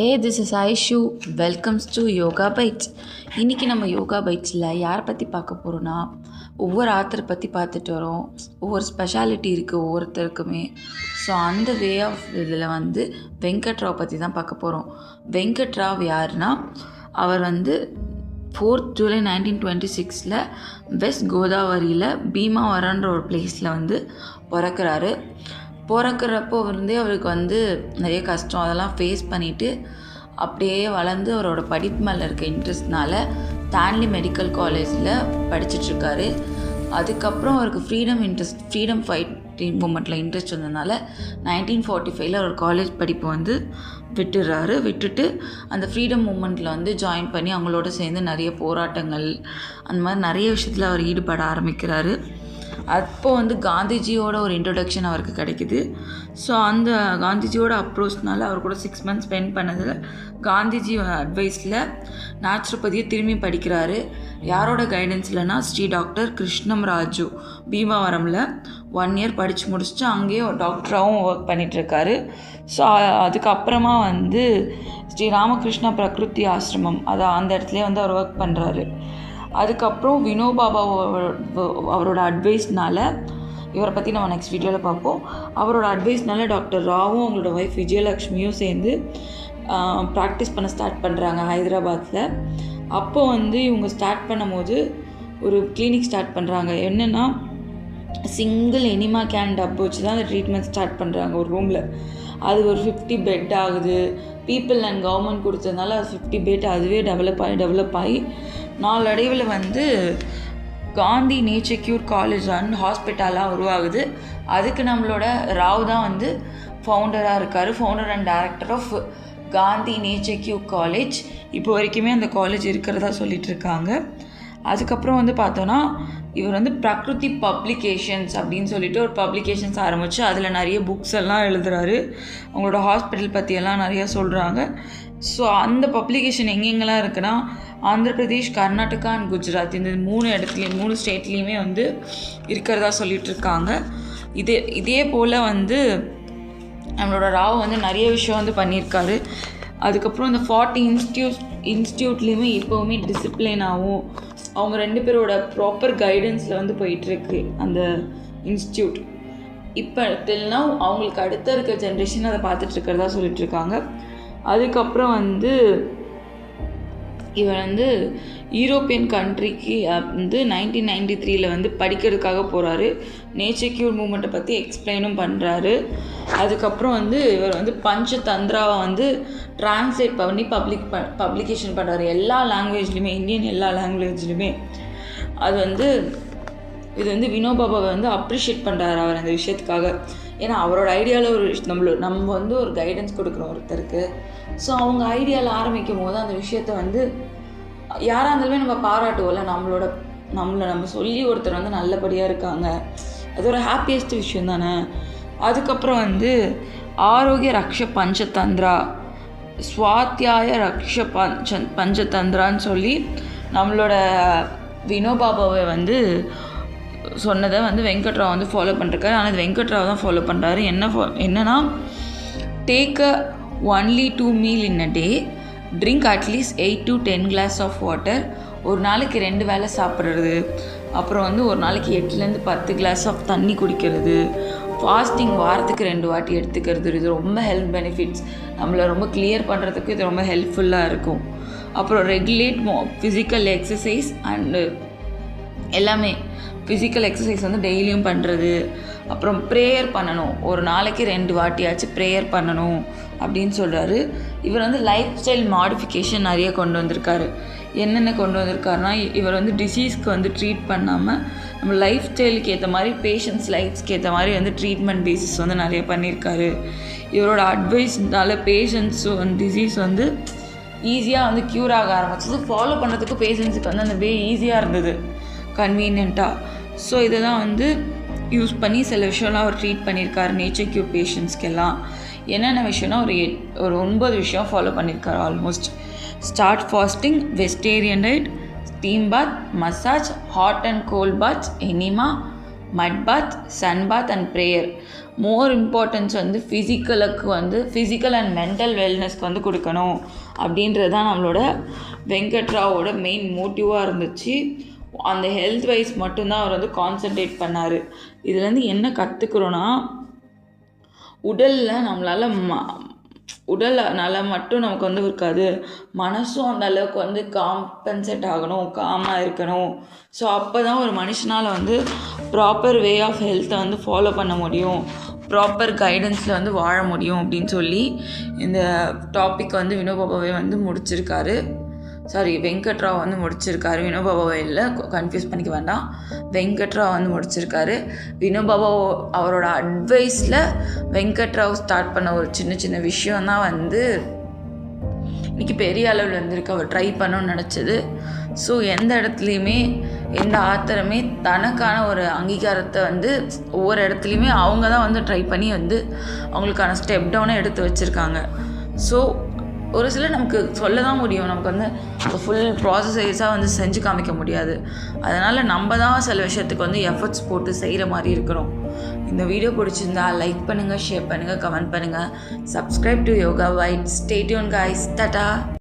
Hey this is Aishu. Welcomes to yoga bites. இன்றைக்கி நம்ம யோகா பைட்ஸில் யாரை பற்றி பார்க்க போகிறோன்னா, ஒவ்வொரு ஆத்தரை பற்றி பார்த்துட்டு வரோம். ஒவ்வொரு ஸ்பெஷாலிட்டி இருக்குது ஒவ்வொருத்தருக்குமே. ஸோ அந்த வே ஆஃப் இதில் வெங்கட் ராவ் பற்றி தான் பார்க்க போகிறோம். வெங்கட் ராவ் யாருன்னா, அவர் 4th July 1926 வெஸ்ட் கோதாவரியில் பீமாவரன்ற ஒரு பிளேஸில் பிறக்கிறாரு. பிறக்கிறப்போ அவருக்கு நிறைய கஷ்டம் அதெல்லாம் ஃபேஸ் பண்ணிவிட்டு அப்படியே வளர்ந்து அவரோட படிப்பு மேலே இருக்க இன்ட்ரெஸ்ட்னால ஸ்டான்லி மெடிக்கல் காலேஜில் படிச்சிட்ருக்காரு. அதுக்கப்புறம் அவருக்கு ஃப்ரீடம் ஃபைட்டிங் மூமெண்ட்டில் இன்ட்ரெஸ்ட் வந்ததுனால 1945 அவர் காலேஜ் படிப்பு விட்டுட்டு அந்த ஃப்ரீடம் மூமெண்ட்டில் ஜாயின் பண்ணி அவங்களோட சேர்ந்து நிறைய போராட்டங்கள் அந்த மாதிரி நிறைய விஷயத்தில் அவர் ஈடுபட ஆரம்பிக்கிறாரு. அப்போது காந்திஜியோட ஒரு இன்ட்ரொடக்ஷன் அவருக்கு கிடைக்குது. ஸோ அந்த காந்திஜியோட அப்ரோச்னால அவர் கூட 6 months ஸ்பெண்ட் பண்ணதில் காந்திஜி அட்வைஸில் நேச்சுரோபதியை திரும்பி படிக்கிறாரு. யாரோட கைடன்ஸ்லனா ஸ்ரீ டாக்டர் கிருஷ்ணம் ராஜு பீமாவரமில் 1 year படித்து முடிச்சுட்டு அங்கேயே ஒரு டாக்டராகவும் ஒர்க் பண்ணிகிட்ருக்காரு. ஸோ அதுக்கப்புறமா ஸ்ரீ ராமகிருஷ்ணா பிரகிருதி ஆசிரமம் அந்த இடத்துலேயே அவர் ஒர்க் பண்ணுறாரு. அதுக்கப்புறம் வினோபாபா அவரோட அட்வைஸ்னால், இவரை பற்றி நம்ம நெக்ஸ்ட் வீடியோவில் பார்ப்போம். அவரோட அட்வைஸ்னால டாக்டர் ராவும் அவங்களோட ஒய்ஃப் விஜயலக்ஷ்மியும் சேர்ந்து ப்ராக்டிஸ் பண்ண ஸ்டார்ட் பண்ணுறாங்க ஹைதராபாத்தில். அப்போது இவங்க ஸ்டார்ட் பண்ணும்போது ஒரு கிளினிக் ஸ்டார்ட் பண்ணுறாங்க. என்னென்னா, சிங்கிள் எனிமா கேன் டப் வச்சு தான் அந்த ட்ரீட்மெண்ட் ஸ்டார்ட் பண்ணுறாங்க ஒரு ரூமில். அது ஒரு 50 bed ஆகுது. பீப்புள் அண்ட் கவர்மெண்ட் கொடுத்ததுனால அது 50 bed அதுவே டெவலப் ஆகி நாளடைவில் Gandhi nature cure college and ஹாஸ்பிட்டலாக உருவாகுது. அதுக்கு நம்மளோட ராவ் தான் ஃபவுண்டராக இருக்கார். Founder and director of Gandhi nature cure college. இப்போ வரைக்குமே அந்த காலேஜ் இருக்கிறதா சொல்லிகிட்டு இருக்காங்க. அதுக்கப்புறம் பார்த்தோன்னா, இவர் பிரகிருதி பப்ளிகேஷன்ஸ் அப்படின்னு சொல்லிட்டு ஒரு பப்ளிகேஷன்ஸ் ஆரம்பித்து அதில் நிறைய புக்ஸ் எல்லாம் எழுதுகிறாரு. அவங்களோட ஹாஸ்பிட்டல் பற்றியெல்லாம் நிறையா சொல்கிறாங்க. ஸோ அந்த பப்ளிகேஷன் எங்கெங்கெல்லாம் இருக்குன்னா, ஆந்திர பிரதேஷ், கர்நாடகா அண்ட் குஜராத், இந்த 3 ஸ்டேட்லேயுமே இருக்கிறதா சொல்லிகிட்ருக்காங்க. இதே போல் நம்மளோட ராவ் நிறைய விஷயம் பண்ணியிருக்காரு. அதுக்கப்புறம் இந்த 40 இன்ஸ்டியூட்லேயுமே இப்போவுமே டிசிப்ளினாகவும் அவங்க 2 பேரோட ப்ராப்பர் கைடன்ஸில் போயிட்டுருக்கு அந்த இன்ஸ்டியூட். இப்போ டில்னா அவங்களுக்கு அடுத்த இருக்க ஜென்ரேஷன் அதை பார்த்துட்ருக்கிறதா சொல்லிகிட்ருக்காங்க. அதுக்கப்புறம் இவர் யூரோப்பியன் கண்ட்ரிக்கு 1993 படிக்கிறதுக்காக போகிறாரு. நேச்சர் க்யூர் மூமெண்ட்டை பற்றி எக்ஸ்பிளைனும் பண்ணுறாரு. அதுக்கப்புறம் இவர் பஞ்சதந்திராவை ட்ரான்ஸ்லேட் பண்ணி பப்ளிகேஷன் பண்ணுறாரு எல்லா லாங்குவேஜ்லையுமே, இந்தியன் எல்லா லாங்குவேஜ்லையுமே. அது இது வினோபாபாவை அப்ரிஷியேட் பண்ணுறாரு அவர் அந்த விஷயத்துக்காக. ஏன்னா அவரோட ஐடியாவில் நம்ம ஒரு கைடன்ஸ் கொடுக்குறோம் ஒருத்தருக்கு. ஸோ அவங்க ஐடியாவில் ஆரம்பிக்கும் போது அந்த விஷயத்தை யாராக இருந்தாலுமே நம்ம பாராட்டுவோம்ல. நம்ம சொல்லி ஒருத்தர் நல்லபடியாக இருக்காங்க, அது ஒரு ஹாப்பியஸ்ட் விஷயம் தானே. அதுக்கப்புறம் ஆரோக்கிய ரக்ஷ பஞ்சதந்திரா, ஸ்வாத்தியாய ரக்ஷ பஞ்சதந்திரான்னு சொல்லி நம்மளோட வினோபாபாவை சொன்னதை வெங்கட் ராவ் ஃபாலோ பண்ணிருக்காரு. ஆனால் வெங்கட் ராவ் தான் ஃபாலோ பண்ணுறாரு. என்னன்னா, take only 2 meal in a day, drink at least 8 to 10 glass of water. ஒரு நாளைக்கு 2 வேளை சாப்பிட்றது. அப்புறம் ஒரு நாளைக்கு 8 to 10 glass ஆஃப் தண்ணி குடிக்கிறது. ஃபாஸ்டிங் வாரத்துக்கு 2 வாட்டி எடுத்துக்கிறது. இது ரொம்ப ஹெல்த் பெனிஃபிட்ஸ், நம்மளை ரொம்ப கிளியர் பண்ணுறதுக்கு இது ரொம்ப ஹெல்ப்ஃபுல்லாக இருக்கும். அப்புறம் ரெகுலேட் ஃபிசிக்கல் எக்ஸசைஸ் அண்டு எல்லாமே. ஃபிசிக்கல் எக்ஸசைஸ் டெய்லியும் பண்ணுறது. அப்புறம் ப்ரேயர் பண்ணணும், ஒரு நாளைக்கு 2 வாட்டியாச்சும் ப்ரேயர் பண்ணணும் அப்படின்னு சொல்கிறாரு. இவர் லைஃப் ஸ்டைல் மாடிஃபிகேஷன் நிறைய கொண்டு வந்திருக்காரு. என்னென்ன கொண்டு வந்திருக்காருனா, இவர் டிசீஸ்க்கு ட்ரீட் பண்ணாமல் நம்ம லைஃப் ஸ்டைலுக்கு ஏற்ற மாதிரி, பேஷண்ட்ஸ் லைஃப்ஸ்க்கு ஏற்ற மாதிரி ட்ரீட்மெண்ட் பேசிஸ் நிறைய பண்ணியிருக்காரு. இவரோட அட்வைஸ்னால பேஷண்ட்ஸும் டிசீஸ் ஈஸியாக க்யூர் ஆக ஆரம்பிச்சது. ஃபாலோ பண்ணுறதுக்கு பேஷண்ட்ஸுக்கு அந்த வே ஈஸியாக இருந்தது, கன்வீனியண்ட்டாக. ஸோ இதை தான் யூஸ் பண்ணி சில விஷயம்லாம் அவர் ட்ரீட் பண்ணியிருக்காரு நேச்சர் க்யூர் பேஷண்ட்ஸ்க்கெல்லாம். என்னென்ன விஷயம்னா, ஒரு 9 விஷயம் ஃபாலோ பண்ணியிருக்காரு almost. Start fasting, vegetarian diet, steam bath, massage, hot and cold baths, enema, mud bath, sun bath and prayer. More importance வந்து ஃபிசிக்கல் அண்ட் மென்டல் வெல்னஸ்க்கு வந்து கொடுக்கணும் அப்படின்றது தான் நம்மளோட வெங்கட்ராவோட மெயின் மோட்டிவாக இருந்துச்சு. அந்த ஹெல்த் வைஸ் மட்டும்தான் அவர் வந்து கான்சன்ட்ரேட் பண்ணார். இதுலேருந்து என்ன கற்றுக்குறோன்னா, உடலில் நம்மளால் உடல் நலம் மட்டும் நமக்கு வந்து இருக்காது, மனசும் அந்த அளவுக்கு வந்து காம்பன்சேட் ஆகணும், காமாக இருக்கணும். ஸோ அப்போ தான் ஒரு மனுஷனால் வந்து ப்ராப்பர் வே ஆஃப் ஹெல்த்தை வந்து ஃபாலோ பண்ண முடியும், ப்ராப்பர் கைடன்ஸில் வந்து வாழ முடியும் அப்படின்னு சொல்லி இந்த டாபிக் வந்து வினோபாபாவே வந்து முடிச்சிருக்காரு. வெங்கட்ராவ் வந்து முடிச்சிருக்காரு. வினோபாபாவே இல்லை, கன்ஃபியூஸ் பண்ணிக்க வேண்டாம். வெங்கட்ராவ் வந்து முடிச்சிருக்காரு. வினோபாபா அவரோட அட்வைஸில் வெங்கட்ராவ் ஸ்டார்ட் பண்ண ஒரு சின்ன சின்ன விஷயந்தான் வந்து இன்றைக்கி பெரிய அளவில் வந்திருக்கு. அவர் ட்ரை பண்ணணும்னு நினச்சது. ஸோ எந்த இடத்துலையுமே எந்த ஆத்தருமே தனக்கான ஒரு அங்கீகாரத்தை வந்து ஒவ்வொரு இடத்துலையுமே அவங்க தான் வந்து ட்ரை பண்ணி வந்து அவங்களுக்கான ஸ்டெப் டவுனை எடுத்து வச்சுருக்காங்க. ஸோ ஒரு சிலர் நமக்கு சொல்ல தான் முடியும், நமக்கு வந்து ஃபுல் ப்ராசஸைஸாக வந்து செஞ்சு காமிக்க முடியாது. அதனால் நம்ம தான் சில விஷயத்துக்கு வந்து எஃபர்ட்ஸ் போட்டு செய்கிற மாதிரி இருக்கிறோம். இந்த வீடியோ பிடிச்சிருந்தா லைக் பண்ணுங்கள், ஷேர் பண்ணுங்கள், கமெண்ட் பண்ணுங்கள். Subscribe to yoga bites. Stay tuned guys. Tata.